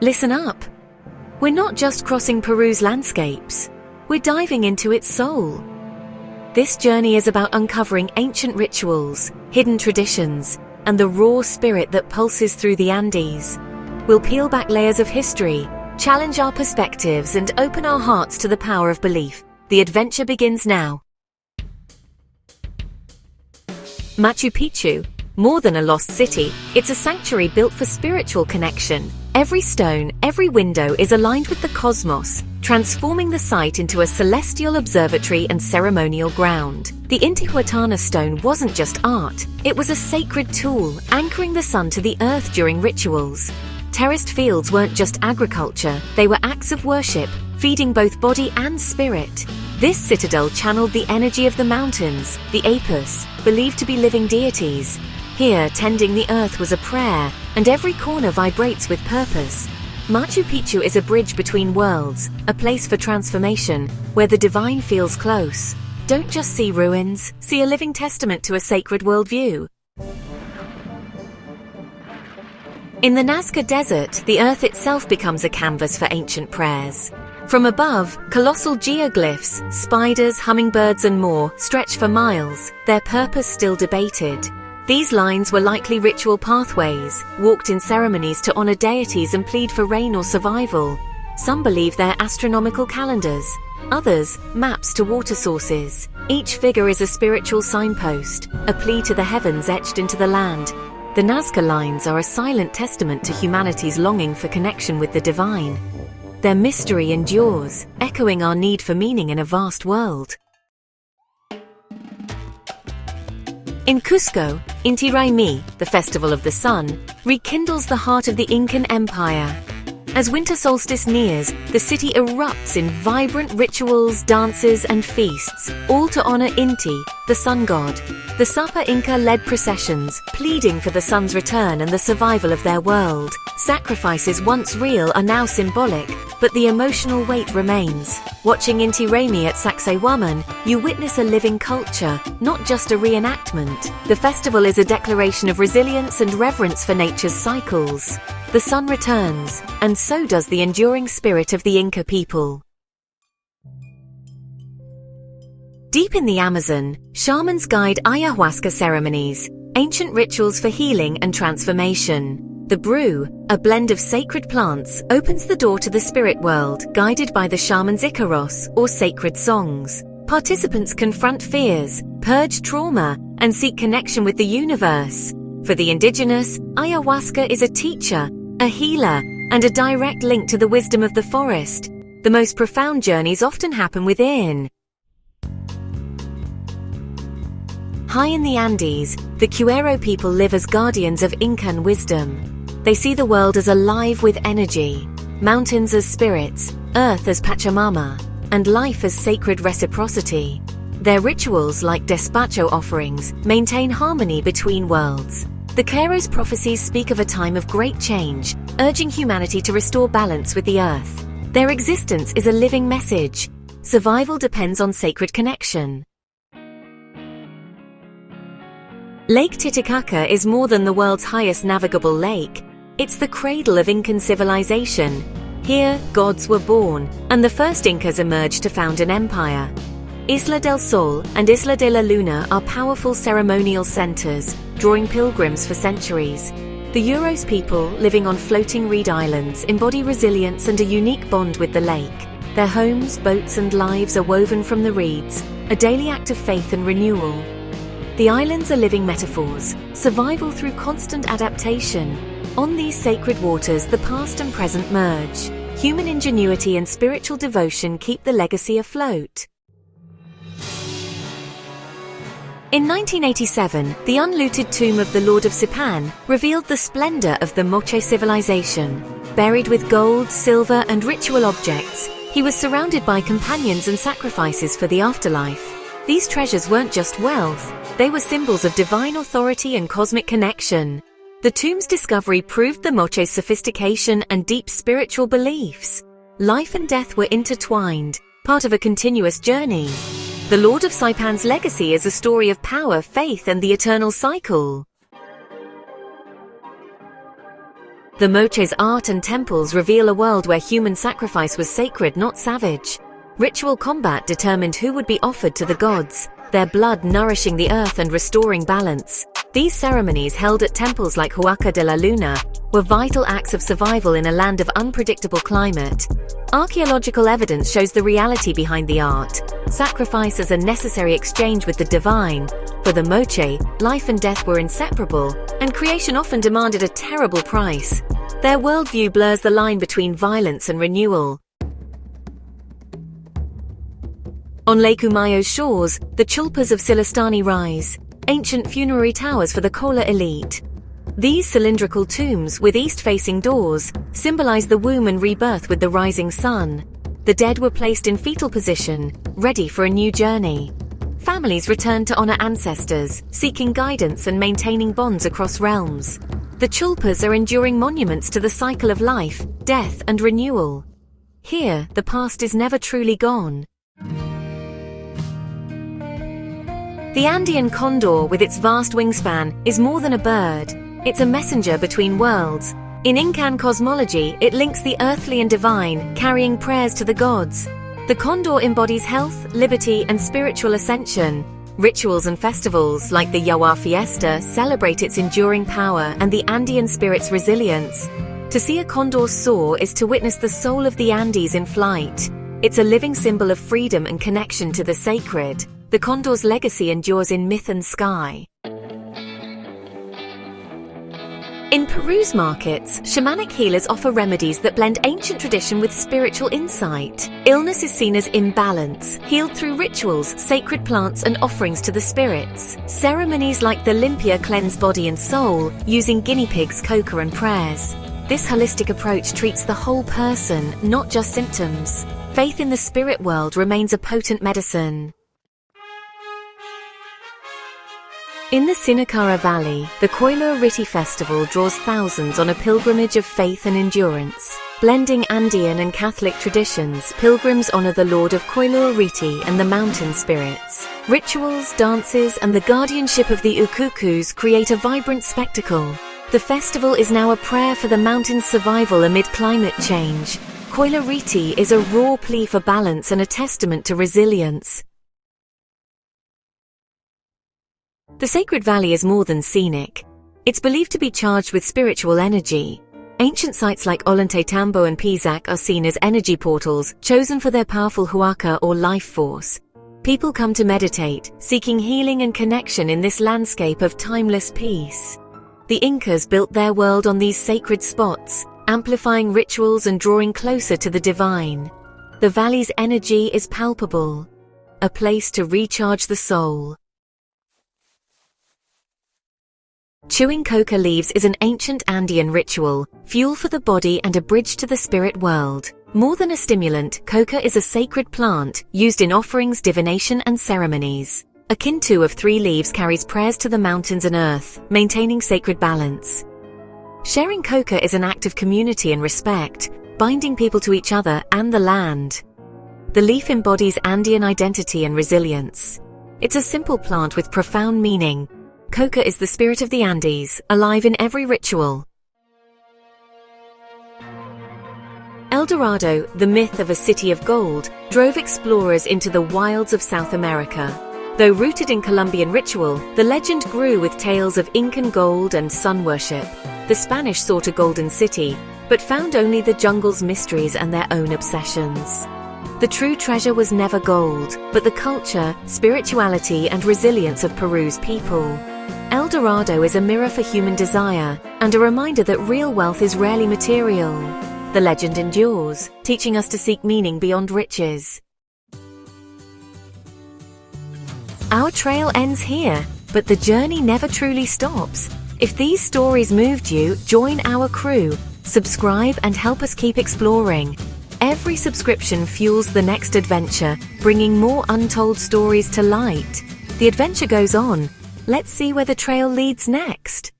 Listen up. We're not just crossing Peru's landscapes, we're diving into its soul. This journey is about uncovering ancient rituals, hidden traditions, and the raw spirit that pulses through the Andes. We'll peel back layers of history, challenge our perspectives, and open our hearts to the power of belief. The adventure begins now. Machu Picchu, more than a lost city, it's a sanctuary built for spiritual connection. Every stone, every window is aligned with the cosmos, transforming the site into a celestial observatory and ceremonial ground. The Intihuatana stone wasn't just art, it was a sacred tool, anchoring the sun to the earth during rituals. Terraced fields weren't just agriculture, they were acts of worship, feeding both body and spirit. This citadel channeled the energy of the mountains, the Apus, believed to be living deities. Here, tending the earth was a prayer, and every corner vibrates with purpose. Machu Picchu is a bridge between worlds, a place for transformation, where the divine feels close. Don't just see ruins, see a living testament to a sacred worldview. In the Nazca Desert, the earth itself becomes a canvas for ancient prayers. From above, colossal geoglyphs, spiders, hummingbirds, and more stretch for miles, their purpose still debated. These lines were likely ritual pathways, walked in ceremonies to honor deities and plead for rain or survival. Some believe they're astronomical calendars, others, maps to water sources. Each figure is a spiritual signpost, a plea to the heavens etched into the land. The Nazca lines are a silent testament to humanity's longing for connection with the divine. Their mystery endures, echoing our need for meaning in a vast world. In Cusco, Inti Raymi, the Festival of the Sun, rekindles the heart of the Incan Empire. As winter solstice nears, the city erupts in vibrant rituals, dances, and feasts, all to honor Inti, the sun god. The Sapa Inca led processions, pleading for the sun's return and the survival of their world. Sacrifices once real are now symbolic, but the emotional weight remains. Watching Inti Raymi at Sacsayhuaman, you witness a living culture, not just a reenactment. The festival is a declaration of resilience and reverence for nature's cycles. The sun returns, and so does the enduring spirit of the Inca people. Deep in the Amazon, shamans guide ayahuasca ceremonies, ancient rituals for healing and transformation. The brew, a blend of sacred plants, opens the door to the spirit world, guided by the shaman's Icaros, or sacred songs. Participants confront fears, purge trauma, and seek connection with the universe. For the indigenous, ayahuasca is a teacher, a healer, and a direct link to the wisdom of the forest. The most profound journeys often happen within. High in the Andes, the Quero people live as guardians of Incan wisdom. They see the world as alive with energy, mountains as spirits, earth as Pachamama, and life as sacred reciprocity. Their rituals, like despacho offerings, maintain harmony between worlds. The Quero's prophecies speak of a time of great change, urging humanity to restore balance with the earth. Their existence is a living message. Survival depends on sacred connection. Lake Titicaca is more than the world's highest navigable lake. It's the cradle of Incan civilization. Here, gods were born, and the first Incas emerged to found an empire. Isla del Sol and Isla de la Luna are powerful ceremonial centers, drawing pilgrims for centuries. The Uros people, living on floating reed islands, embody resilience and a unique bond with the lake. Their homes, boats, and lives are woven from the reeds, a daily act of faith and renewal. The islands are living metaphors, survival through constant adaptation. On these sacred waters, the past and present merge. Human ingenuity and spiritual devotion keep the legacy afloat. In 1987, the unlooted tomb of the Lord of Sipan revealed the splendor of the Moche civilization. Buried with gold, silver, and ritual objects, he was surrounded by companions and sacrifices for the afterlife. These treasures weren't just wealth, they were symbols of divine authority and cosmic connection. The tomb's discovery proved the Moche's sophistication and deep spiritual beliefs. Life and death were intertwined, part of a continuous journey. The Lord of Saipan's legacy is a story of power, faith, and the eternal cycle. The Moche's art and temples reveal a world where human sacrifice was sacred, not savage. Ritual combat determined who would be offered to the gods, their blood nourishing the earth and restoring balance. These ceremonies, held at temples like Huaca de la Luna, were vital acts of survival in a land of unpredictable climate. Archaeological evidence shows the reality behind the art. Sacrifice as a necessary exchange with the divine. For the Moche, life and death were inseparable, and creation often demanded a terrible price. Their worldview blurs the line between violence and renewal. On Lake Umayo's shores, the chulpas of Silastani rise, ancient funerary towers for the Kola elite. These cylindrical tombs, with east-facing doors, symbolize the womb and rebirth with the rising sun. The dead were placed in fetal position, ready for a new journey. Families returned to honor ancestors, seeking guidance and maintaining bonds across realms. The chulpas are enduring monuments to the cycle of life, death, and renewal. Here, the past is never truly gone. The Andean condor, with its vast wingspan, is more than a bird. It's a messenger between worlds. In Incan cosmology, it links the earthly and divine, carrying prayers to the gods. The condor embodies health, liberty, and spiritual ascension. Rituals and festivals, like the Yawa Fiesta, celebrate its enduring power and the Andean spirit's resilience. To see a condor soar is to witness the soul of the Andes in flight. It's a living symbol of freedom and connection to the sacred. The condor's legacy endures in myth and sky. In Peru's markets, shamanic healers offer remedies that blend ancient tradition with spiritual insight. Illness is seen as imbalance, healed through rituals, sacred plants, and offerings to the spirits. Ceremonies like the limpia cleanse body and soul, using guinea pigs, coca, and prayers. This holistic approach treats the whole person, not just symptoms. Faith in the spirit world remains a potent medicine. In the Sinacara Valley, the Koilo Riti Festival draws thousands on a pilgrimage of faith and endurance. Blending Andean and Catholic traditions, pilgrims honor the Lord of Koilo Riti and the mountain spirits. Rituals, dances, and the guardianship of the ukukus create a vibrant spectacle. The festival is now a prayer for the mountain's survival amid climate change. Koilo Riti is a raw plea for balance and a testament to resilience. The Sacred Valley is more than scenic. It's believed to be charged with spiritual energy. Ancient sites like Ollantaytambo and Pisac are seen as energy portals, chosen for their powerful huaca or life force. People come to meditate, seeking healing and connection in this landscape of timeless peace. The Incas built their world on these sacred spots, amplifying rituals and drawing closer to the divine. The valley's energy is palpable, a place to recharge the soul. Chewing coca leaves is an ancient Andean ritual, fuel for the body and a bridge to the spirit world. More than a stimulant, coca is a sacred plant, used in offerings, divination, and ceremonies. A kintu of 3 leaves carries prayers to the mountains and earth, maintaining sacred balance. Sharing coca is an act of community and respect, binding people to each other and the land. The leaf embodies Andean identity and resilience. It's a simple plant with profound meaning. Coca is the spirit of the Andes, alive in every ritual. El Dorado, the myth of a city of gold, drove explorers into the wilds of South America. Though rooted in Colombian ritual, the legend grew with tales of Incan gold and sun worship. The Spanish sought a golden city, but found only the jungle's mysteries and their own obsessions. The true treasure was never gold, but the culture, spirituality, and resilience of Peru's people. El Dorado is a mirror for human desire, and a reminder that real wealth is rarely material. The legend endures, teaching us to seek meaning beyond riches. Our trail ends here, but the journey never truly stops. If these stories moved you, join our crew, subscribe, and help us keep exploring. Every subscription fuels the next adventure, bringing more untold stories to light. The adventure goes on. Let's see where the trail leads next.